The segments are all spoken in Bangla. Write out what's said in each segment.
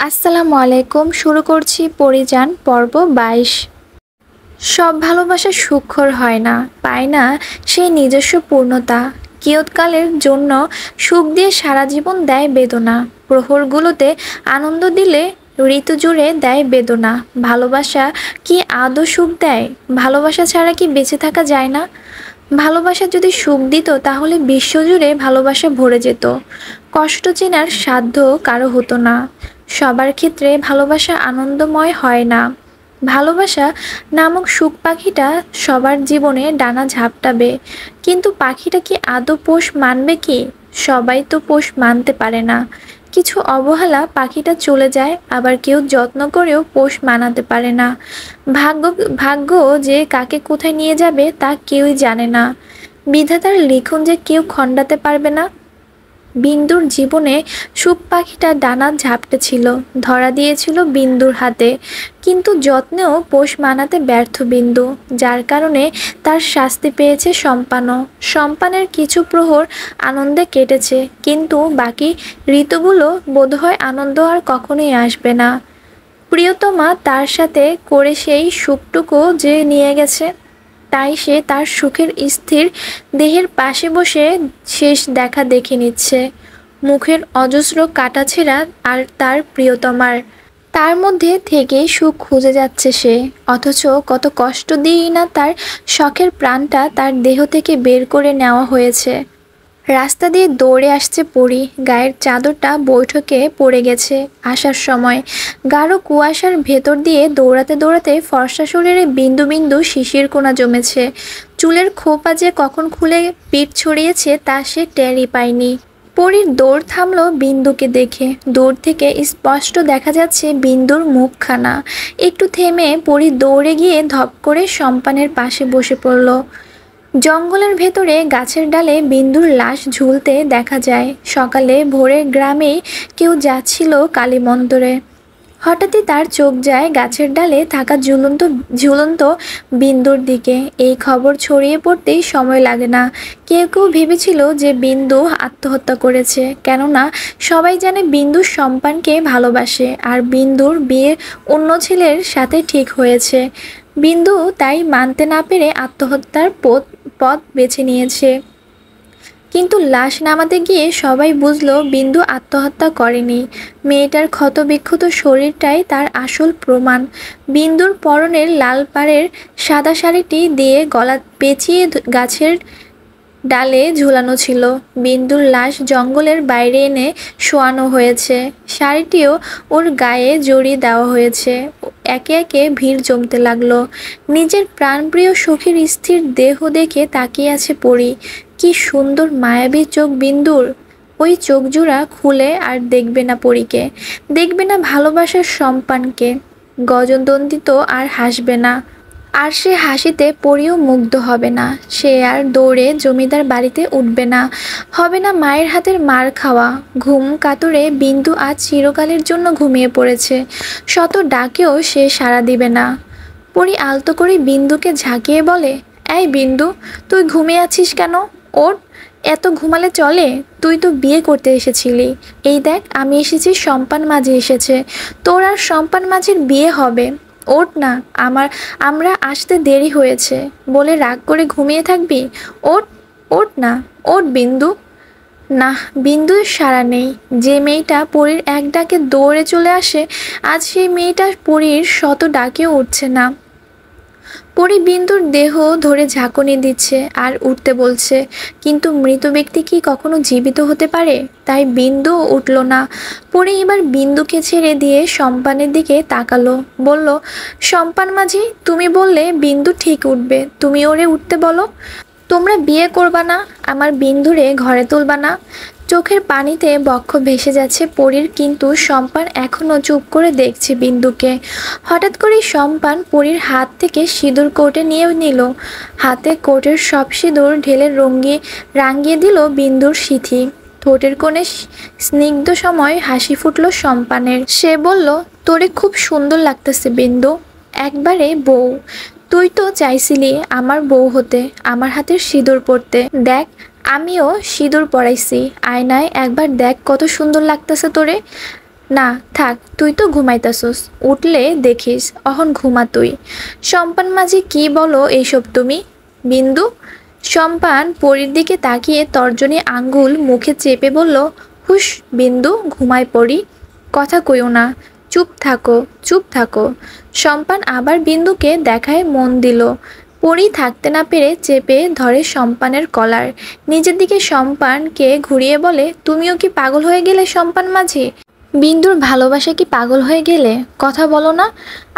আসসালামু আলাইকুম। শুরু করছি পরিযান পর্ব ২২। সব ভালোবাসা সুখর হয় না, পায় না সেই নিজস্ব পূর্ণতা। কিয়ৎকালের জন্য সুখ দিয়ে সারা জীবন দেয় বেদনা। প্রহরগুলোতে আনন্দ দিলে ঋতু জুড়ে দেয় বেদনা। ভালোবাসা কি আদৌ সুখ দেয়? ভালোবাসা ছাড়া কি বেঁচে থাকা যায় না? ভালোবাসা যদি সুখ দিত তাহলে বিশ্বজুড়ে ভালোবাসা ভরে যেত। কষ্ট চেনার সাধ্য কারো হতো না। সবার ক্ষেত্রে ভালোবাসা আনন্দময় হয় না। ভালোবাসা নামক সুখ পাখিটা সবার জীবনে ডানা ঝাপটাবে, কিন্তু পাখিটা কি আদৌ পোষ মানবে কি? সবাই তো পোষ মানতে পারে না। কিছু অবহেলা পাখিটা চলে যায়, আবার কেউ যত্ন করেও পোষ মানাতে পারে না। ভাগ্য ভাগ্য যে কাকে কোথায় নিয়ে যাবে তা কেউই জানে না। বিধাতার লিখন যে কেউ খণ্ডাতে পারবে না। বিন্দুর জীবনে সুখ পাখিটা ডানা ঝাপটেছিল, ধরা দিয়েছিল বিন্দুর হাতে, কিন্তু যত্নেও পোষ মানাতে ব্যর্থ বিন্দু, যার কারণে তার শাস্তি পেয়েছে সম্পানও। সম্পানের কিছু প্রহর আনন্দে কেটেছে, কিন্তু বাকি ঋতুগুলো বোধহয় আনন্দ আর কখনোই আসবে না। প্রিয়তমা তার সাথে করে সেই সুখটুকু যে নিয়ে গেছে, তাই সে তার সুখের স্থির দেহের পাশে বসে শেষ দেখা দেখে নিচ্ছে। মুখের অজস্র কাটাছেঁড়া আর তার প্রিয়তমার, তার মধ্যে থেকে সুখ খুঁজে যাচ্ছে সে, অথচ কত কষ্ট দিয়েই না তার শখের প্রাণটা তার দেহ থেকে বের করে নেওয়া হয়েছে। রাস্তা দিয়ে দৌড়ে আসছে পরী, গায়ের চাদরটা বৈঠকে পড়ে গেছে আসার সময়। গাঢ় কুয়াশার ভেতর দিয়ে দৌড়াতে দৌড়াতে ফর্সা শরীরে বিন্দু বিন্দু শিশির কোণা জমেছে। চুলের খোপা যে কখন খুলে পিঠ ছড়িয়েছে তা সে টেরই পায়নি। পরীর দৌড় থামল বিন্দুকে দেখে। দূর থেকে স্পষ্ট দেখা যাচ্ছে বিন্দুর মুখখানা। একটু থেমে পরী দৌড়ে গিয়ে ধপ করে সম্পানের পাশে বসে পড়ল। জঙ্গলের ভেতরে গাছের ডালে বিন্দুর লাশ ঝুলতে দেখা যায়। সকালে ভোরে গ্রামে কেউ যাচ্ছিল কালীমন্দিরে। হঠাৎই তার চোখ যায় গাছের ডালে থাকা ঝুলন্ত ঝুলন্ত বিন্দুর দিকে। এই খবর ছড়িয়ে পড়তেই সময় লাগে না। কেউ কেউ ভেবেছিল যে বিন্দু আত্মহত্যা করেছে, কেননা সবাই জানে বিন্দু সম্পানকে ভালোবাসে, আর বিন্দুর বিয়ে অন্য ছেলের সাথে ঠিক হয়েছে। বিন্দু তাই মানতে না পেরে আত্মহত্যার পথ বেছে নিয়েছে। কিন্তু লাশ নামাতে গিয়ে সবাই বুঝলো বিন্দু আত্মহত্যা করেনি। মেয়েটার ক্ষতবিক্ষত শরীরটাই তার আসল প্রমাণ। বিন্দুর পরনের লাল পাড়ের সাদা শাড়িটি দিয়ে গলা পেঁচিয়ে গাছের ডালে ঝুলানো ছিল। বিন্দুর লাশ জঙ্গলের বাইরে এনে শোয়ানো হয়েছে। শাড়িটিও ওর গায়ে জড়িয়ে দেওয়া হয়েছে। একে একে ভিড় জমতে লাগলো। নিজের প্রাণপ্রিয় সখীর স্থির দেহ দেখে তাকিয়ে আছে পরী। কি সুন্দর মায়াবী চোখ বিন্দুর! ওই চোখ জোড়া খুলে আর দেখবে না পরীকে, দেখবে না ভালোবাসার সম্পানকে। গজদন্দিত আর হাসবে না। আর সে হাসিতে পরীও মুগ্ধ হবে না। সে আর দৌড়ে জমিদার বাড়িতে উঠবে না, হবে না মায়ের হাতের মার খাওয়া। ঘুম কাতরে বিন্দু আজ চিরকালের জন্য ঘুমিয়ে পড়েছে। শত ডাকেও সে সাড়া দিবে না। পরী আলতো করে বিন্দুকে ঝাঁকিয়ে বলে, এই বিন্দু, তুই ঘুমিয়ে আছিস কেন? ওঠ, এত ঘুমালে চলে? তুই তো বিয়ে করতে এসেছিলি। এই দেখ, আমি এসেছি, সম্পান মাঝি এসেছে। তোর আর সম্পান মাঝির বিয়ে হবে। ওঠ না, আমরা আসতে দেরি হয়েছে বলে রাগ করে ঘুমিয়ে থাকবি? ওঠ, ওঠ না, ওঠ বিন্দু। না, বিন্দুর সাড়া নেই। যে মেয়েটা পরীর এক ডাকে দৌড়ে চলে আসে, আজ সেই মেয়েটা পরীর শত ডাকেও উঠছে না। পরী বিন্দুর দেহ ধরে ঝাঁকুনি দিচ্ছে আর উঠতে বলছে, কিন্তু মৃত ব্যক্তি কি কখনো জীবিত হতে পারে? তাই বিন্দুও উঠল না। পরী এবার বিন্দুকে ছেড়ে দিয়ে সম্পানের দিকে তাকালো, বলল, সম্পান মাঝি, তুমি বললে বিন্দু ঠিক উঠবে, তুমি ওরে উঠতে বলো। তোমরা বিয়ে করবা না, আমার বিন্দুরে ঘরে তুলবা না? চোখের পানিতে বক্ষ ভেসে যাচ্ছে পরীর, কিন্তু সম্পান এখনও চুপ করে দেখছে বিন্দুকে। হঠাৎ করেই সম্পান পরীর হাত থেকে সিঁদুর কোটে নিয়ে নিল। হাতে কোটের সব সিঁদুর ঢেলে রাঙিয়ে দিল বিন্দুর সিঁথি। ঠোঁটের কোণে স্নিগ্ধ সময় হাসি ফুটল সম্পানের। সে বলল, তোরে খুব সুন্দর লাগতেছে বিন্দু, একবারে বউ। তুই তো চাইছিলি আমার বউ হতে, আমার হাতের সিঁদুর পরতে। দেখ, আমিও সিঁদুর পরাইছি, আয়নায় একবার দেখ কত সুন্দর লাগতেছে তোরে। না থাক, তুই তো ঘুমাইতাছস, উঠলে দেখিস অহন ঘুমা তুই। সম্পান মাঝি কি বলো এইসব তুমি? বিন্দু। সম্পান পরীর দিকে তাকিয়ে তর্জনী আঙ্গুল মুখে চেপে বলল, হুস বিন্দু, ঘুমায় পড়ি, কথা কইও না, চুপ থাকো, চুপ থাকো। সম্পান আবার বিন্দুকে দেখায় মন দিল। পরী থাকতে না পেরে চেপে ধরে সম্পানের কলার। নিজের দিকে সম্পানকে ঘুরিয়ে বলে, তুমিও কি পাগল হয়ে গেলে সম্পান মাঝি? বিন্দুর ভালোবাসা কি পাগল হয়ে গেলে? কথা বলো না,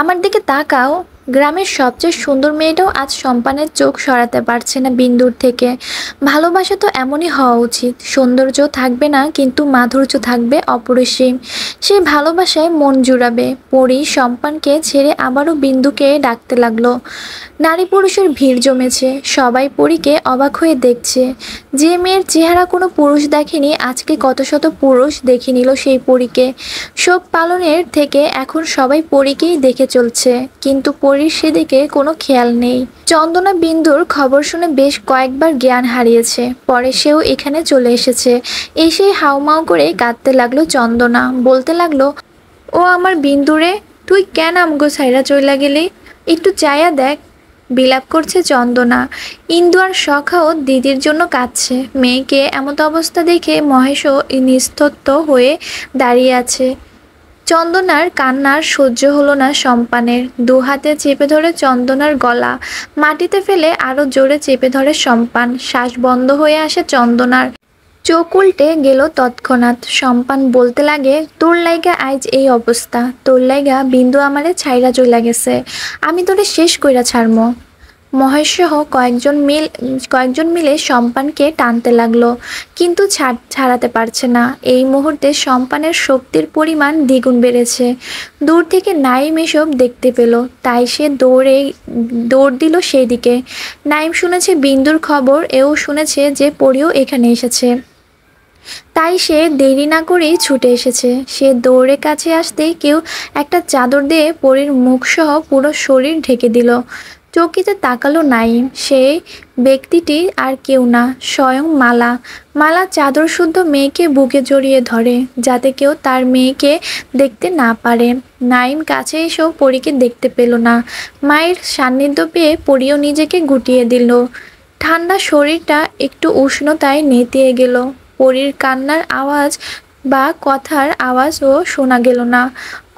আমার দিকে তাকাও। গ্রামের সবচেয়ে সুন্দর মেয়েটাও আজ সম্পানের চোখ সরাতে পারছে না বিন্দুর থেকে। ভালোবাসা তো এমনই হওয়া উচিত, সৌন্দর্য থাকবে না কিন্তু মাধুর্য থাকবে অপরিসীম। সেই ভালোবাসায় মন জুড়াবে। পরী সম্পানকে ছেড়ে আবারও বিন্দুকে ডাকতে লাগলো। নারী পুরুষের ভিড় জমেছে, সবাই পরীকে অবাক হয়ে দেখছে। যে মেয়ের চেহারা কোনো পুরুষ দেখেনি, আজকে কত শত পুরুষ দেখে নিল সেই পরীকে। শোক পালনের থেকে এখন সবাই পরীকেই দেখে চলছে, কিন্তু পরীর সেদিকে কোনো খেয়াল নেই। চন্দনা বিন্দুর খবর শুনে বেশ কয়েকবার জ্ঞান হারিয়েছে, পরে সেও এখানে চলে এসেছে। এসে হাউমাউ করে কাঁদতে লাগলো চন্দনা, বলতে লাগলো, ও আমার বিন্দুরে, তুই কেন আমগো ছাইরা চইলা গেলি? একটু চাইয়া দেখ। বিলাপ করছে চন্দনা। ইন্দু আর সখাও দিদির জন্য কাঁদছে। মেয়েকে এমত অবস্থা দেখে মহেশও নিস্তব্ধ হয়ে দাঁড়িয়ে আছে। চন্দনার কান্নার সহ্য হলো না সম্পানের। দু হাতে চেপে ধরে চন্দনার গলা মাটিতে ফেলে আরো জোরে চেপে ধরে সম্পান। শ্বাস বন্ধ হয়ে আসে চন্দনার, চোখ উল্টে গেল তৎক্ষণাৎ। সম্পান বলতে লাগে, তোর লাইগা আইজ এই অবস্থা, তোর লাইগা বিন্দু আমারে ছাইরা চইলা গেছে, আমি তোরে শেষ কইরা ছাড়মো। মহেশসহ কয়েকজন মিলে সম্পানকে টানতে লাগলো, কিন্তু ছাড়াতে পারছে না। এই মুহূর্তে সম্পানের শক্তির পরিমাণ দ্বিগুণ বেড়েছে। দূর থেকে নাইম এসব দেখতে পেল, তাই সে দৌড় দিল সেই দিকে। নাইম শুনেছে বিন্দুর খবর, এও শুনেছে যে পরীও এখানে এসেছে, তাই সে দেরি না করেই ছুটে এসেছে। সে দৌড়ে কাছে আসতেই কেউ একটা চাদর দিয়ে পরীর মুখসহ পুরো শরীর ঢেকে দিল। চকিতে তাকালো নাইম। সেই ব্যক্তিটি আর কেউ না, স্বয়ং মালা। মালা চাদর শুদ্ধ মেয়েকে বুকে জড়িয়ে ধরে, যাতে কেউ তার মেয়েকে দেখতে না পারে। নাইম কাছে এসেও পরীকে দেখতে পেল না। মায়ের সান্নিধ্য পেয়ে পরীও নিজেকে গুটিয়ে দিল। ঠান্ডা শরীরটা একটু উষ্ণতায় নেতিয়ে গেল। পরীর কান্নার আওয়াজ বা কথার আওয়াজও শোনা গেল না।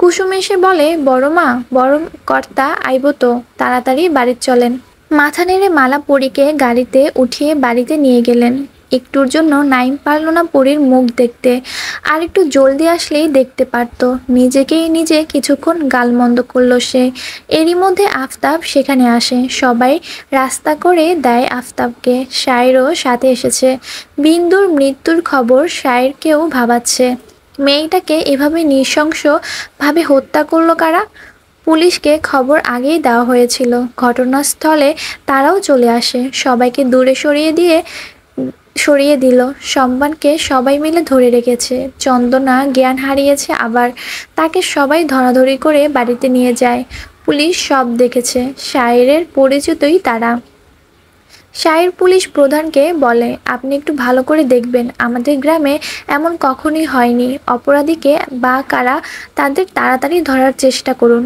কুসুম এসে বলে, বড় মা, বড় কর্তা আইব তো, তাড়াতাড়ি বাড়ি চলেন। মাথা নেড়ে মালা পরীকে গাড়িতে উঠিয়ে বাড়িতে নিয়ে গেলেন। একটুর জন্য নাইম পারল না পরীর মুখ দেখতে, আর একটু জলদি আসলেই দেখতে পারত। নিজেকেই নিজে কিছুক্ষণ গালমন্দ করল সে। এরই মধ্যে আফতাব সেখানে আসে। সবাই রাস্তা করে দেয় আফতাবকে। শায়েরও সাথে এসেছে। বিন্দুর মৃত্যুর খবর শায়েরকেও ভাবাচ্ছে। মেয়েটাকে এভাবে নৃশংসভাবে হত্যা করলো কারা? পুলিশকে খবর আগেই দেওয়া হয়েছিল। ঘটনাস্থলে তারাও চলে আসে, সবাইকে দূরে সরিয়ে দিল। সম্পানকে সবাই মিলে ধরে রেখেছে। চন্দনা জ্ঞান হারিয়েছে আবার, তাকে সবাই ধরাধরি করে বাড়িতে নিয়ে যায়। পুলিশ সব দেখেছে, শায়েরের পরিচিতই তারা। শায়ের পুলিশ প্রধানকে বলে, আপনি একটু ভালো করে দেখবেন, আমাদের গ্রামে এমন কখনোই হয়নি। অপরাধীকে বা কারা, তাদের তাড়াতাড়ি ধরার চেষ্টা করুন।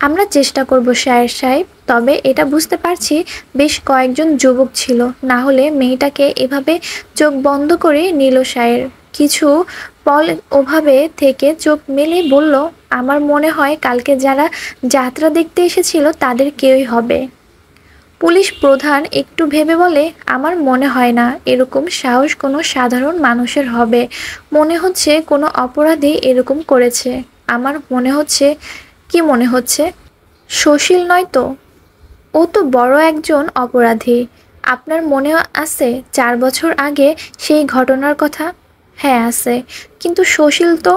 আমরা চেষ্টা করব শায়ের সাহেব, তবে এটা বুঝতে পারছি বেশ কয়েকজন যুবক ছিল, না হলে মেয়েটাকে এভাবে চোখ বন্ধ করে নিল শায়ের। কিছু পল ওভাবে থেকে চোখ মেলে বলল, আমার মনে হয় কালকে যারা যাত্রা দেখতে এসেছিল তাদের কেউই হবে। পুলিশ প্রধান একটু ভেবে বলে, আমার মনে হয় না এরকম সাহস কোনো সাধারণ মানুষের হবে। মনে হচ্ছে কোনো অপরাধী এরকম করেছে। আমার মনে হচ্ছে। কি মনে হচ্ছে? সুশীল নয় তো? ও তো বড় একজন অপরাধী। আপনার মনে আছে 4 বছর আগে সেই ঘটনার কথা? হ্যাঁ আছে, কিন্তু সুশীল তো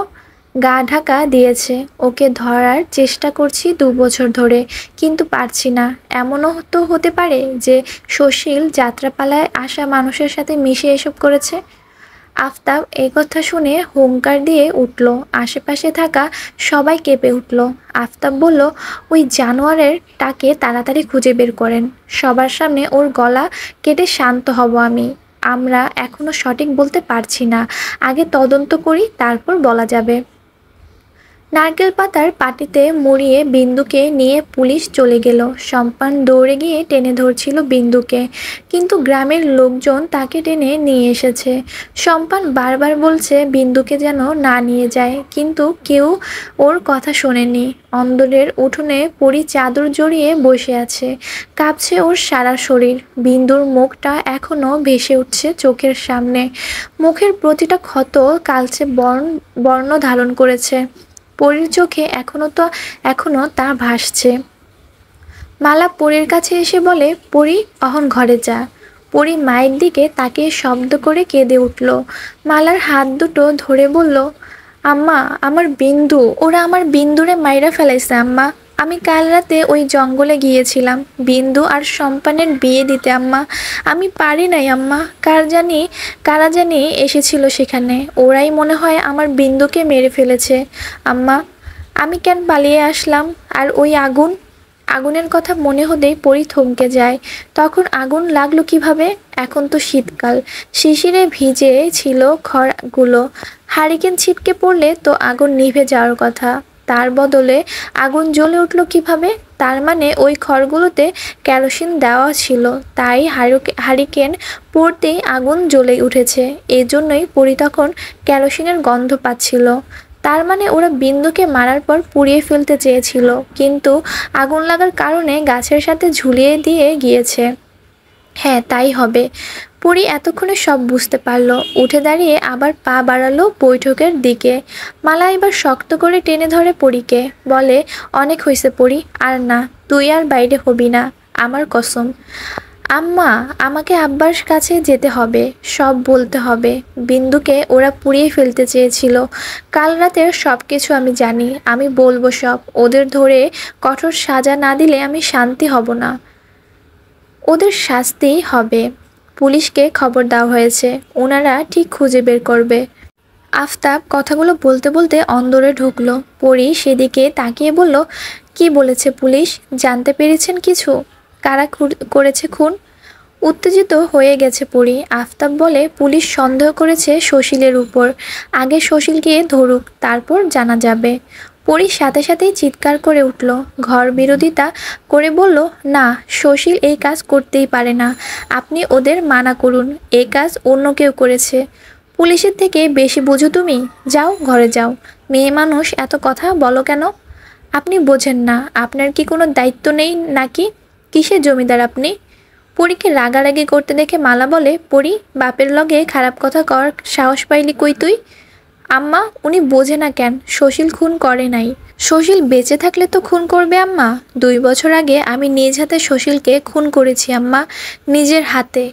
গা ঢাকা দিয়েছে। ওকে ধরার চেষ্টা করছি 2 বছর ধরে, কিন্তু পারছি না। এমনও তো হতে পারে যে সুশীল যাত্রাপালায় আসা মানুষের সাথে মিশে এসব করেছে। আফতাব এই কথা শুনে হুংকার দিয়ে উঠল। আশেপাশে থাকা সবাই কেঁপে উঠল। আফতাব বলল, ওই জানোয়ারেরটাকে তাড়াতাড়ি খুঁজে বের করেন। সবার সামনে ওর গলা কেটে শান্ত হব আমি। আমরা এখনো সঠিক বলতে পারছি না, আগে তদন্ত করি, তারপর বলা যাবে। নারকেল পাতার পাটিতে মুড়িয়ে বিন্দুকে নিয়ে পুলিশ চলে গেল। সম্পান দৌড়ে গিয়ে টেনে ধরছিল বিন্দুকে, কিন্তু গ্রামের লোকজন তাকে টেনে নিয়ে এসেছে। সম্পান বারবার বলছে বিন্দুকে যেন না নিয়ে যায়, কিন্তু কেউ ওর কথা শোনেনি। অন্দরের উঠোনে পরি চাদর জড়িয়ে বসে আছে, কাঁপছে ওর সারা শরীর। বিন্দুর মুখটা এখনো ভেসে উঠছে চোখের সামনে, মুখের প্রতিটা ক্ষত কালচে বর্ণ ধারণ করেছে। পরীর চোখে এখনো তা ভাসছে। মালা পরীর কাছে এসে বলে, পরী, অহন ঘরে যা। পরী মায়ের দিকে তাকিয়ে শব্দ করে কেঁদে উঠল। মালার হাত দুটো ধরে বলল, আম্মা, আমার বিন্দু, ওরা আমার বিন্দুরে মাইরা ফেলাইছে আম্মা। আমি কাল রাতে ওই জঙ্গলে গিয়েছিলাম বিন্দু আর সম্পানের বিয়ে দিতে আম্মা। আমি পারি নাই আম্মা। কারা জানি এসেছিল সেখানে, ওরাই মনে হয় আমার বিন্দুকে মেরে ফেলেছে আম্মা। আমি কেন পালিয়ে আসলাম? আর ওই আগুনের কথা মনে হতেই পরি থমকে যায়। তখন আগুন লাগলো কিভাবে? এখন তো শীতকাল, শিশিরে ভিজে ছিল খড়গুলো। হারিকেন ছিটকে পড়লে তো আগুন নিভে যাওয়ার কথা, তার বদলে আগুন জ্বলে উঠলো কিভাবে? তার মানে ওই খড়গুলোতে কেরোসিন দেওয়া ছিল, তাই হারিকেন পড়তেই আগুন জ্বলে উঠেছে। এজন্যই পরি তখন কেরোসিনের গন্ধ পাচ্ছিল। তার মানে ওরা বিন্দুকে মারার পর পুড়িয়ে ফেলতে চেয়েছিল, কিন্তু আগুন লাগার কারণে গাছের সাথে ঝুলিয়ে দিয়ে গিয়েছে। হ্যাঁ, তাই হবে। পরি এতক্ষণে সব বুঝতে পারল। উঠে দাঁড়িয়ে আবার পা বাড়ালো বৈঠকের দিকে। মালা এবার শক্ত করে টেনে ধরে পরীকে, বলে, অনেক হয়েছে পরি, আর না, তুই আর বাইরে হবি না, আমার কসম। আম্মা, আমাকে আব্বার কাছে যেতে হবে, সব বলতে হবে। বিন্দুকে ওরা পুড়িয়ে ফেলতে চেয়েছিল। কাল রাতের সব কিছু আমি জানি, আমি বলবো সব। ওদের ধরে কঠোর সাজা না দিলে আমি শান্তি হব না। ওদের শাস্তি হবে। পুলিশকে খবর দেওয়া হয়েছে, ওনারা ঠিক খুঁজে বের করবে। আফতাব কথাগুলো বলতে বলতে অন্দরে ঢুকলো। পরি সেদিকে তাকিয়ে বলল, কি বলেছে পুলিশ? জানতে পেরেছেন কিছু? কারা করেছে খুন? উত্তেজিত হয়ে গেছে পরি। আফতাব বলে, পুলিশ সন্দেহ করেছে সুশীলের উপর। আগে সুশীলকে ধরুক, তারপর জানা যাবে। পরি সাথে সাথেই চিৎকার করে উঠল, ঘর বিরোধিতা করে বলল, না, সুশীল এই কাজ করতেই পারে না। আপনি ওদের মানা করুন, এই কাজ অন্য কেউ করেছে। পুলিশের থেকে বেশি বুঝো তুমি? যাও, ঘরে যাও। মেয়ে মানুষ, এত কথা বলো কেন? আপনি বোঝেন না? আপনার কি কোনো দায়িত্ব নেই নাকি? কিসের জমিদার আপনি? পরীকে রাগারাগি করতে দেখে মালা বলে, পরি, বাপের লগে খারাপ কথা কর সাহস পাইলি কই তুই? আম্মা, উনি বোঝে না কেন? সুশীল খুন করে নাই। সুশীল বেঁচে থাকলে তো খুন করবে আম্মা। 2 বছর আগে আমি নিজ হাতে সুশীলকে খুন করেছি আম্মা, নিজের হাতে।